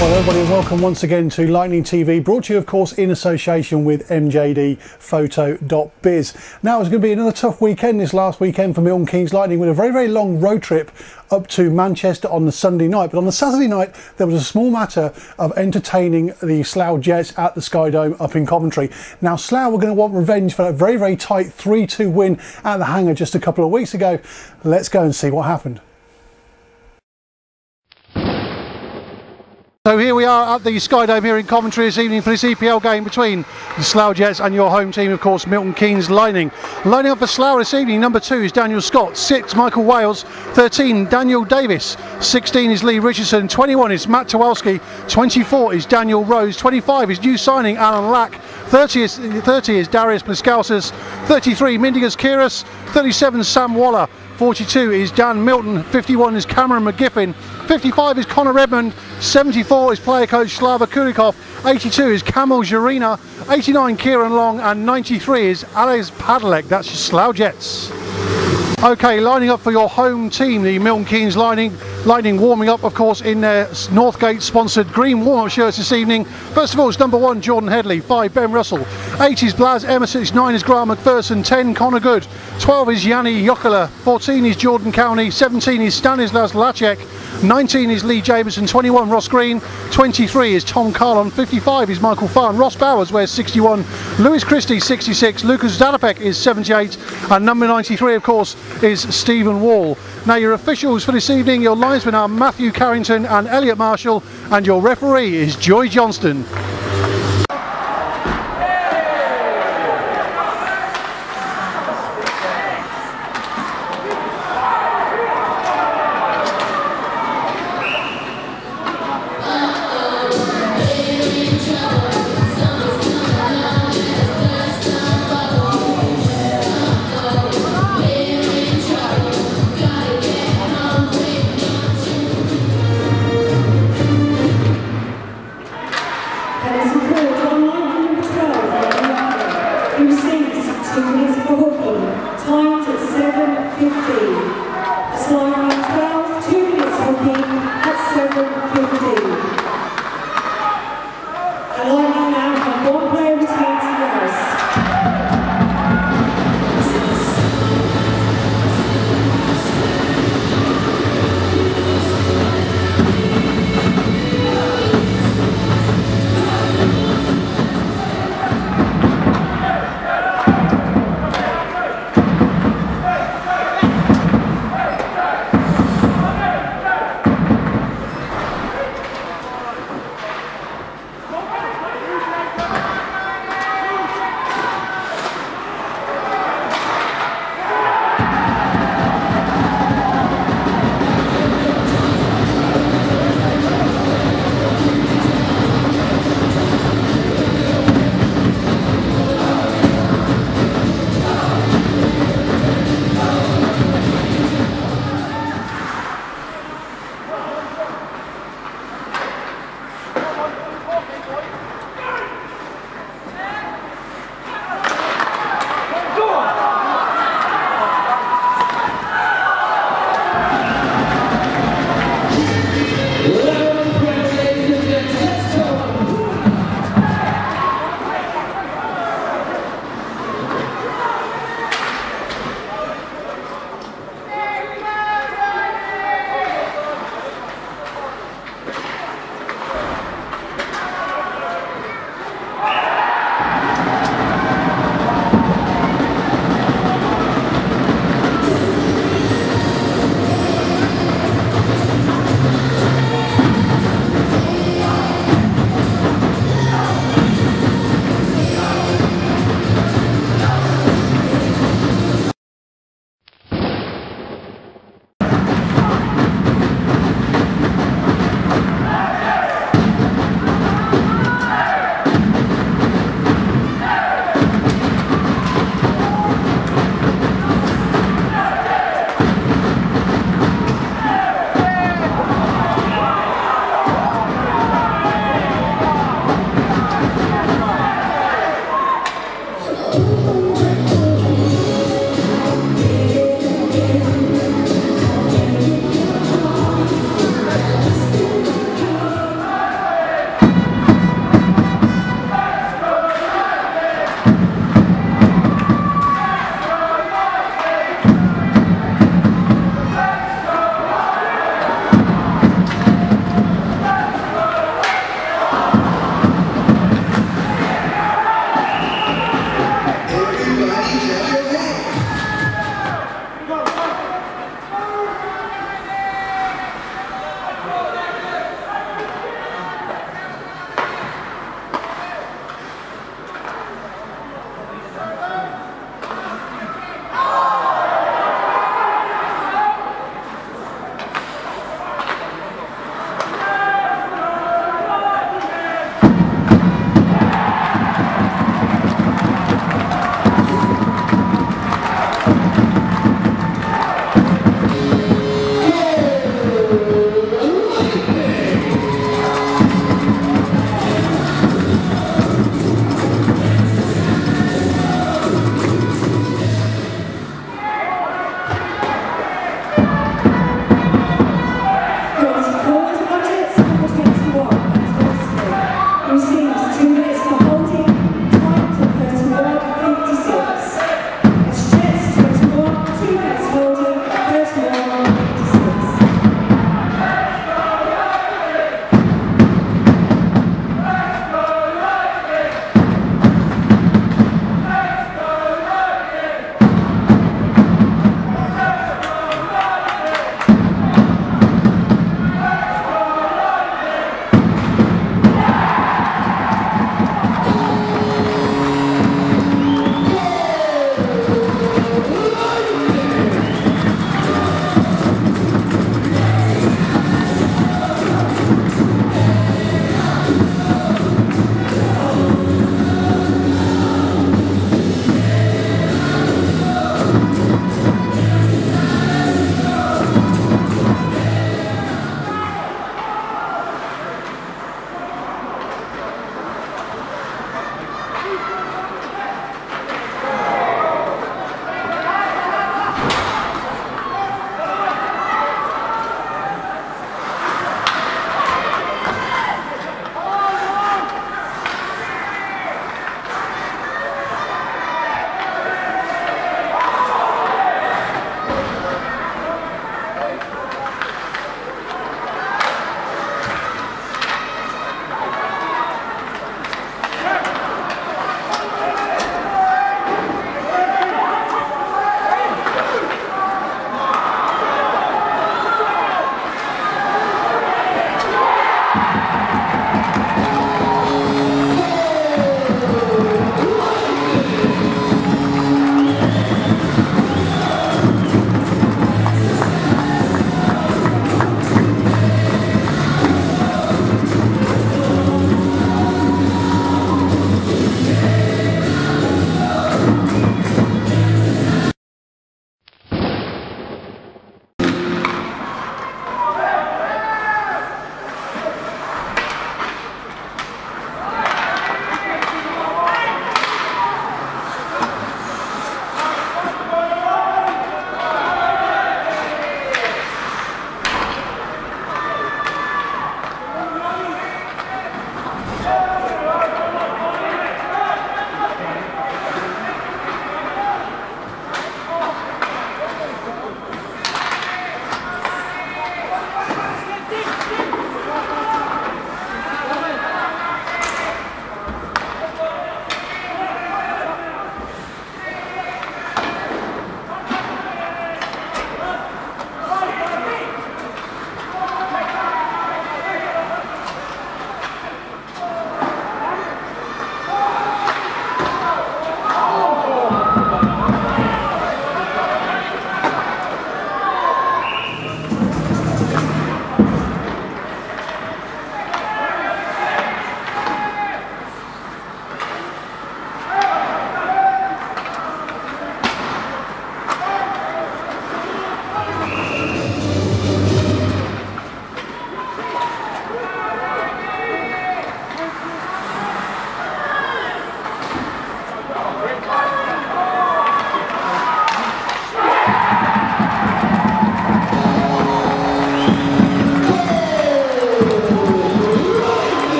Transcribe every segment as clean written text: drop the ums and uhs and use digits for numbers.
Well, everybody, welcome once again to Lightning TV, brought to you, of course, in association with mjdphoto.biz. Now, it's going to be another tough weekend this last weekend for Milton Keynes Lightning, with a very, very long road trip up to Manchester on the Sunday night. But on the Saturday night, there was a small matter of entertaining the Slough Jets at the Sky Dome up in Coventry. Now, Slough were going to want revenge for that very, very tight 3-2 win at the Hangar just a couple of weeks ago. Let's go and see what happened. So here we are at the Sky Dome here in Coventry this evening for this EPL game between the Slough Jets and your home team, of course, Milton Keynes Lightning. Lining up for Slough this evening, number 2 is Daniel Scott, 6 Michael Wales, 13 Daniel Davis, 16 is Lee Richardson, 21 is Matt Towalski, 24 is Daniel Rose, 25 is new signing Alan Lack, 30 is Darius Bliskauskas, 33 Mindigas Kiras, 37 Sam Waller, 42 is Dan Milton, 51 is Cameron McGiffin, 55 is Connor Redmond, 74 is player coach Slava Kurikov, 82 is Kamil Zarina, 89 Kieran Long, and 93 is Alex Padalek. That's your Slough Jets. Okay, lining up for your home team, the Milton Keynes Lightning. Lightning warming up, of course, in their Northgate sponsored green warm-up shirts this evening. First of all, it's number 1 Jordan Headley, 5 Ben Russell, 8 is Blaz Emerson, 9 is Grant McPherson, 10 Connor Good, 12 is Yanni Jokela, 14 is Jordan Cowney, 17 is Stanislas Lacek, 19 is Lee Jameson, 21 Ross Green, 23 is Tom Carlon, 55 is Michael Farn, Ross Bowers wears 61, Lewis Christie 66, Lucas Dadapek is 78, and number 93, of course, is Stephen Wall. Now, your officials for this evening, your linesmen are Matthew Carrington and Elliot Marshall, and your referee is Joy Johnston.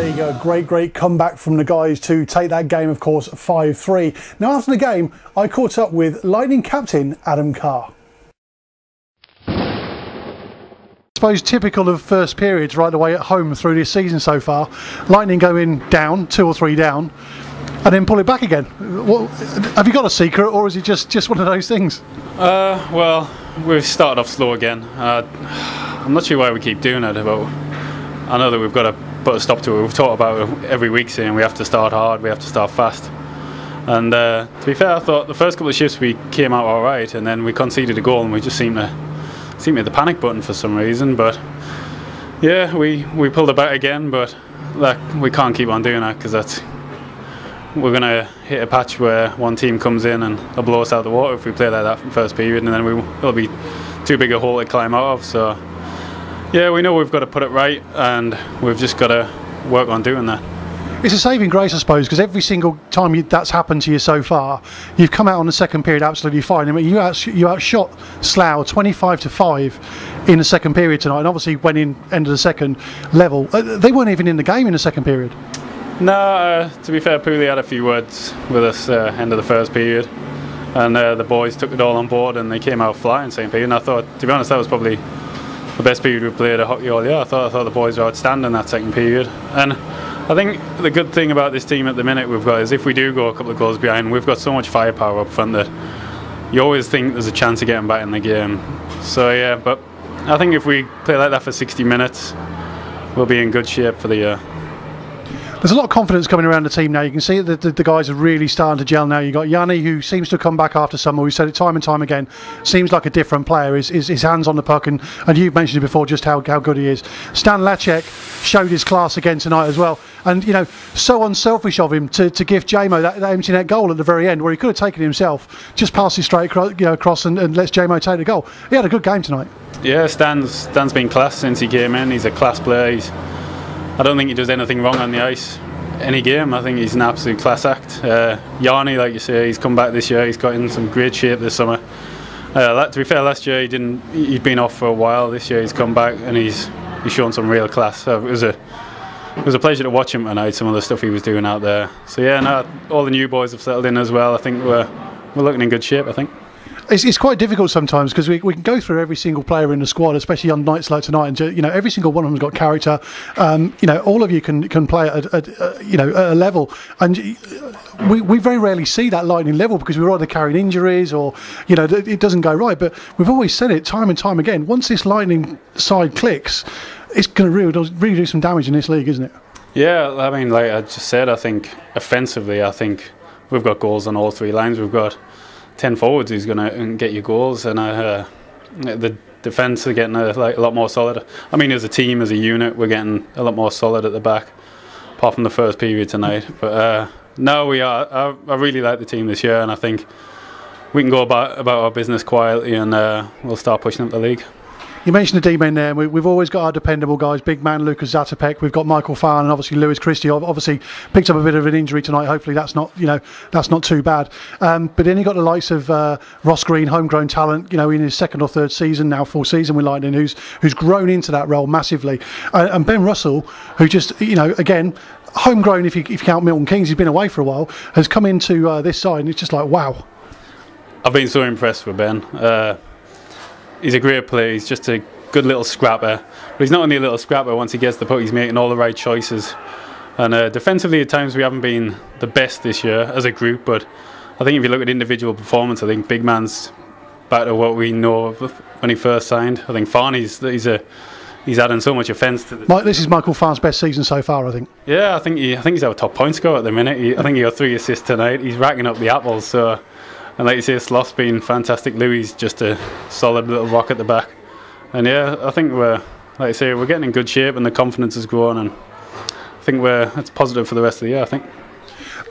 league. A great comeback from the guys to take that game, of course, 5-3. Now, after the game, I caught up with Lightning captain Adam Carr. I suppose typical of first periods right away at home through this season so far. Lightning go in down, 2 or 3 down, and then pull it back again. Well, have you got a secret, or is it just one of those things? Well, we've started off slow again. I'm not sure why we keep doing it, but I know that we've got to put a stop to it. We've talked about it every week, saying we have to start hard, we have to start fast. And to be fair, I thought the first couple of shifts we came out all right, and then we conceded a goal, and we just seemed to hit the panic button for some reason. But yeah, we pulled it back again, but like, we can't keep on doing that, because we're going to hit a patch where one team comes in and they'll blow us out the water if we play like that from first period, and then it'll be too big a hole to climb out of. So yeah, we know we've got to put it right, and we've just got to work on doing that. It's a saving grace, I suppose, because every single time that's happened to you so far, you've come out on the second period absolutely fine. I mean, you outshot Slough 25-5 in the second period tonight, and obviously went in end of the second level. They weren't even in the game in the second period. No, to be fair, Pooley had a few words with us end of the first period, and the boys took it all on board, and they came out flying second period. And I thought, to be honest, that was probably the best period we've played at hockey all year. I thought the boys were outstanding that second period. And I think the good thing about this team at the minute we've got is, if we do go a couple of goals behind, we've got so much firepower up front that you always think there's a chance of getting back in the game. So yeah, but I think if we play like that for 60 minutes, we'll be in good shape for the year. There's a lot of confidence coming around the team now. You can see that the guys are really starting to gel now. You've got Yanni, who seems to have come back after summer. We've said it time and time again. Seems like a different player. His hands on the puck, and you've mentioned it before just how good he is. Stan Lacek showed his class again tonight as well. And, you know, so unselfish of him to give Jamo that empty net goal at the very end, where he could have taken it himself, just passed it straight across and lets Jamo take the goal. He had a good game tonight. Yeah, Stan's been class since he came in. He's a class player. I don't think he does anything wrong on the ice any game. I think he's an absolute class act. Yanni, like you say, he's come back this year. He's got in some great shape this summer. To be fair, last year he'd been off for a while. This year he's come back and he's shown some real class. So it was a pleasure to watch him tonight, some of the stuff he was doing out there. So yeah, no, all the new boys have settled in as well. I think we're looking in good shape, I think. It's quite difficult sometimes, because we can go through every single player in the squad, especially on nights like tonight, and, you know, every single one of them's got character. You know, all of you can play at a level, and we very rarely see that Lightning level, because we're either carrying injuries or, you know, it doesn't go right. But we've always said it time and time again. Once this Lightning side clicks, it's going to really do some damage in this league, isn't it? Yeah, I mean, like I just said, I think offensively, I think we've got goals on all 3 lines. We've got 10 forwards who's going to get you goals, and the defence are getting a lot more solid. I mean, as a team, as a unit, we're getting a lot more solid at the back, apart from the first period tonight. But no, we are. I really like the team this year, and I think we can go about our business quietly, and we'll start pushing up the league. You mentioned the D-men there. We've always got our dependable guys, big man Lucas Zatopek. We've got Michael Farn, and obviously Lewis Christie. Obviously picked up a bit of an injury tonight. Hopefully that's not too bad. But then you got the likes of Ross Green, homegrown talent. You know, in his 2nd or 3rd season now, full season with Lightning, who's grown into that role massively. And Ben Russell, who just, you know, again, homegrown if you count Milton Keynes, he's been away for a while, has come into this side, and it's just like, wow. I've been so impressed with Ben. He's a great player. He's just a good little scrapper. But he's not only a little scrapper. Once he gets the puck, he's making all the right choices. And defensively, at times we haven't been the best this year as a group. But I think if you look at individual performance, I think Big Man's back to what we know of when he first signed. I think Farney's he's adding so much offence to the. This is Michael Farn's best season so far, I think. Yeah, I think he's our top point scorer at the minute. I think he got 3 assists tonight. He's racking up the apples. So. And like you say, Slough's been fantastic. Louis just a solid little rock at the back. And yeah, I think we're getting in good shape, and the confidence is growing, and I think it's positive for the rest of the year, I think.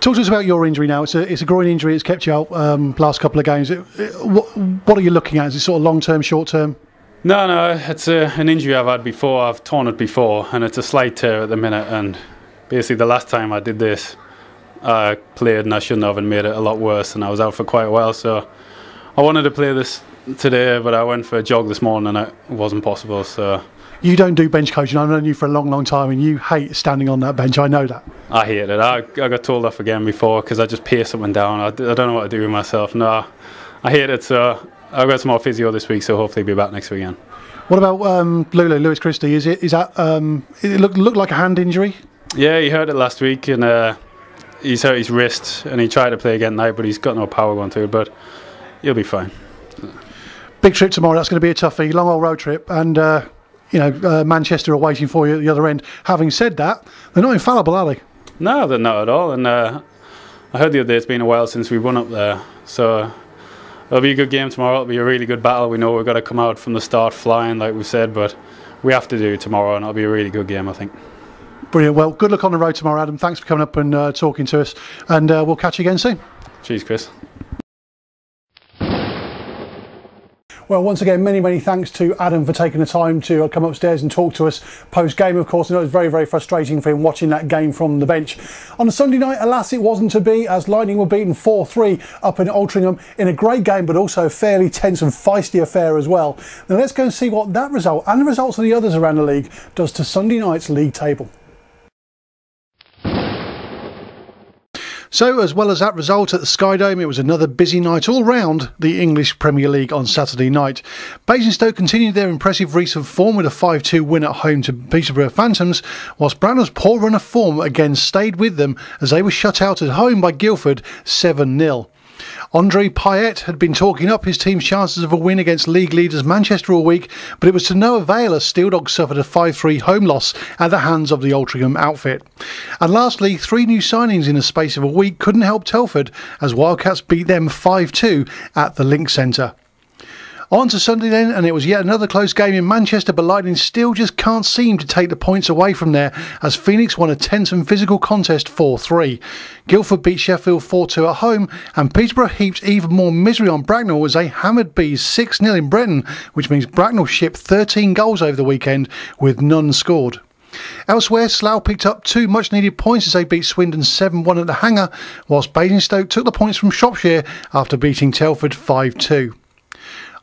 Talk to us about your injury now. It's a groin injury. It's kept you out last couple of games. What are you looking at? Is it sort of long-term, short-term? No, it's an injury I've had before. I've torn it before, and it's a slight tear at the minute. And basically the last time I did this, I played and I shouldn't have, and made it a lot worse, and I was out for quite a while. So I wanted to play this today, but I went for a jog this morning and it wasn't possible. So You don't do bench coaching. I've known you for a long, long time, and you hate standing on that bench. I know that. I hate it. I got told off again before because I just pace something down. I don't know what to do with myself. No, I hate it. So I've got some more physio this week, so hopefully be back next week again. What about Lewis Christie? Is that it looked like a hand injury? Yeah, he hurt it last week, and he's hurt his wrist, and he tried to play again tonight, but he's got no power going through it. But he'll be fine. Big trip tomorrow. That's going to be a toughie, long old road trip, and Manchester are waiting for you at the other end. Having said that, they're not infallible, are they? No, they're not at all. And I heard the other day it's been a while since we won up there, so it'll be a good game tomorrow. It'll be a really good battle. We know we've got to come out from the start flying, like we said, but we have to do it tomorrow, and it'll be a really good game, I think. Brilliant. Well, good luck on the road tomorrow, Adam. Thanks for coming up and talking to us, and we'll catch you again soon. Cheers, Chris. Well, once again, many thanks to Adam for taking the time to come upstairs and talk to us post-game, of course. I know it was very frustrating for him watching that game from the bench. On a Sunday night, alas, it wasn't to be, as Lightning were beaten 4-3 up in Altrincham in a great game, but also a fairly tense and feisty affair as well. Now let's go and see what that result, and the results of the others around the league, does to Sunday night's league table. So, as well as that result at the Sky Dome, it was another busy night all round the English Premier League on Saturday night. Basingstoke continued their impressive recent form with a 5-2 win at home to Peterborough Phantoms, whilst Bracknell's poor run of form again stayed with them as they were shut out at home by Guildford 7-0. Andre Payet had been talking up his team's chances of a win against league leaders Manchester all week, but it was to no avail as Steel Dogs suffered a 5-3 home loss at the hands of the Altrincham outfit. And lastly, 3 new signings in the space of a week couldn't help Telford as Wildcats beat them 5-2 at the Link Centre. On to Sunday then, and it was yet another close game in Manchester, but Lightning still just can't seem to take the points away from there as Phoenix won a tense and physical contest 4-3. Guildford beat Sheffield 4-2 at home, and Peterborough heaped even more misery on Bracknell as they hammered Bees 6-0 in Breton, which means Bracknell shipped 13 goals over the weekend with none scored. Elsewhere, Slough picked up 2 much-needed points as they beat Swindon 7-1 at the Hangar, whilst Basingstoke took the points from Shropshire after beating Telford 5-2.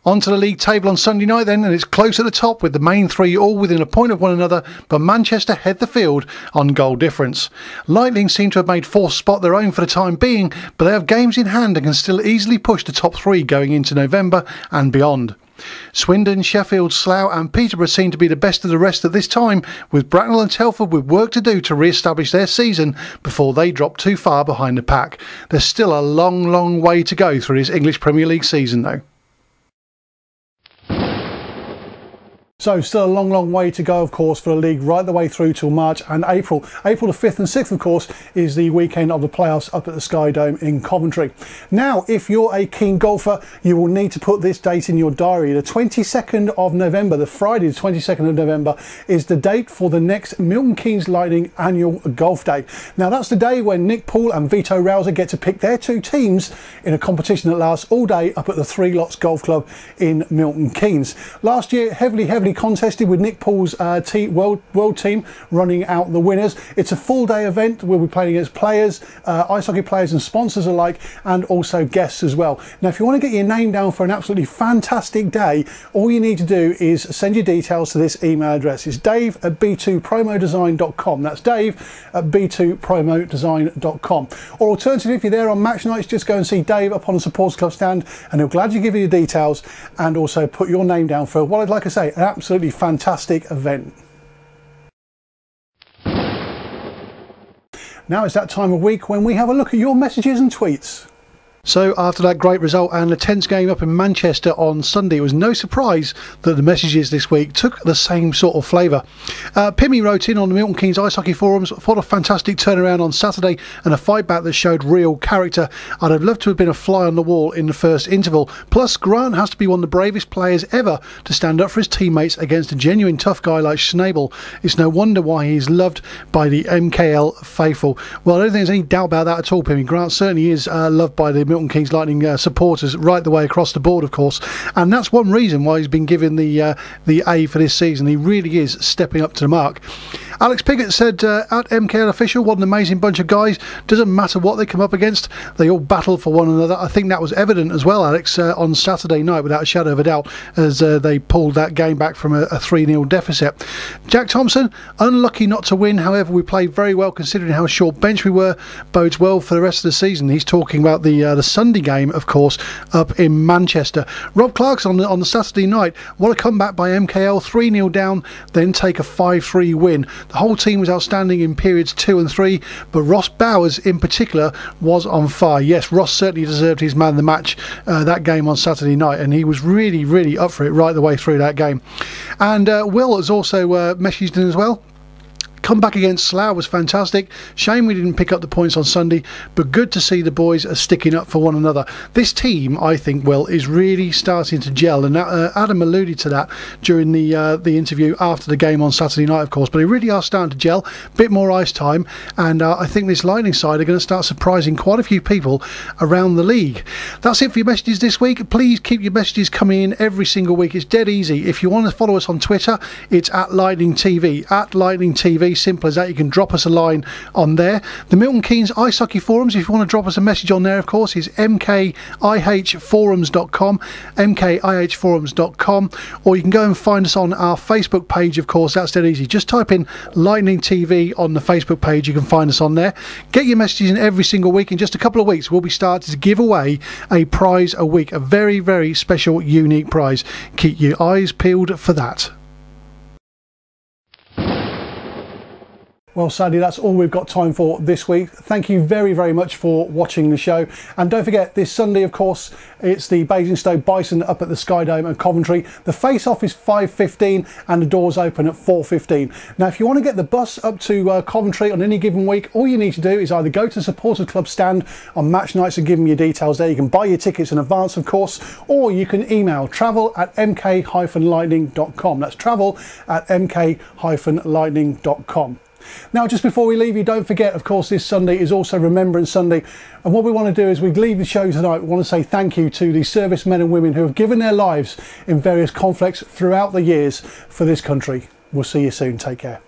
On to the league table on Sunday night then, and it's close at the top with the main 3 all within a point of one another, but Manchester head the field on goal difference. Lightning seem to have made 4th spot their own for the time being, but they have games in hand and can still easily push the top 3 going into November and beyond. Swindon, Sheffield, Slough and Peterborough seem to be the best of the rest at this time, with Bracknell and Telford with work to do to re-establish their season before they drop too far behind the pack. There's still a long way to go through this English Premier League season though. So still a long way to go, of course, for the league right the way through till March and April. April the 5th and 6th, of course, is the weekend of the playoffs up at the Sky Dome in Coventry. Now, if you're a keen golfer, you will need to put this date in your diary. The 22nd of November, the Friday the 22nd of November, is the date for the next Milton Keynes Lightning annual golf day. Now, that's the day when Nick Poole and Vito Rouser get to pick their 2 teams in a competition that lasts all day up at the 3 Lots Golf Club in Milton Keynes. Last year, heavily contested with Nick Poole's world team running out the winners. It's a full day event. We'll be playing against players, ice hockey players and sponsors alike, and also guests as well. Now, if you want to get your name down for an absolutely fantastic day, all you need to do is send your details to this email address. It's dave@b2promodesign.com. That's dave@b2promodesign.com. Or alternatively, if you're there on match nights, just go and see Dave up on the supporters club stand, and he'll gladly give you your details and also put your name down for what I'd like to say, an absolutely fantastic event. Now it's that time of week when we have a look at your messages and tweets. So after that great result and a tense game up in Manchester on Sunday, it was no surprise that the messages this week took the same sort of flavour. Pimmy wrote in on the Milton Keynes Ice Hockey forums, "What a fantastic turnaround on Saturday and a fight back that showed real character. I'd have loved to have been a fly on the wall in the first interval. Plus, Grant has to be one of the bravest players ever to stand up for his teammates against a genuine tough guy like Schnabel. It's no wonder why he's loved by the MKL faithful." Well, I don't think there's any doubt about that at all, Pimmy. Grant certainly is loved by the Milton Keynes Lightning supporters right the way across the board, of course, and that's one reason why he's been given the A for this season. He really is stepping up to the mark. Alex Piggott said, at MKL Official, what an amazing bunch of guys. Doesn't matter what they come up against, they all battle for one another. I think that was evident as well, Alex, on Saturday night, without a shadow of a doubt, as they pulled that game back from a 3-0 deficit. Jack Thompson, unlucky not to win, however we played very well considering how short bench we were, bodes well for the rest of the season. He's talking about the Sunday game, of course, up in Manchester. Rob Clark's on the Saturday night. What a comeback by MKL, 3-0 down, then take a 5-3 win. The whole team was outstanding in periods 2 and 3, but Ross Bowers in particular was on fire. Yes, Ross certainly deserved his man of the match that game on Saturday night, and he was really, really up for it right the way through that game. And Will has also messaged in as well. Comeback against Slough was fantastic. Shame we didn't pick up the points on Sunday, but good to see the boys are sticking up for one another. This team, I think, Will, is really starting to gel, and Adam alluded to that during the interview after the game on Saturday night, of course, but they really are starting to gel. Bit more ice time, and I think this Lightning side are going to start surprising quite a few people around the league. That's it for your messages this week. Please keep your messages coming in every single week. It's dead easy. If you want to follow us on Twitter, it's at Lightning TV. At Lightning TV. Simple as that. You can drop us a line on there. The Milton Keynes Ice Hockey Forums, if you want to drop us a message on there, of course, is mkihforums.com, mkihforums.com, or you can go and find us on our Facebook page, of course. That's dead easy. Just type in Lightning TV on the Facebook page. You can find us on there. Get your messages in every single week. In just a couple of weeks, we'll be starting to give away a prize a week, a very, very special, unique prize. Keep your eyes peeled for that. Well, sadly, that's all we've got time for this week. Thank you very, very much for watching the show. And don't forget, this Sunday, of course, it's the Basingstoke Bison up at the Sky Dome at Coventry. The face-off is 5:15 and the doors open at 4:15. Now, if you want to get the bus up to Coventry on any given week, all you need to do is either go to the Supporters Club stand on match nights and give them your details there. You can buy your tickets in advance, of course, or you can email travel@mk-lightning.com. That's travel@mk-lightning.com. Now, just before we leave you, don't forget, of course, this Sunday is also Remembrance Sunday. And what we want to do is we leave the show tonight. We want to say thank you to the servicemen and women who have given their lives in various conflicts throughout the years for this country. We'll see you soon. Take care.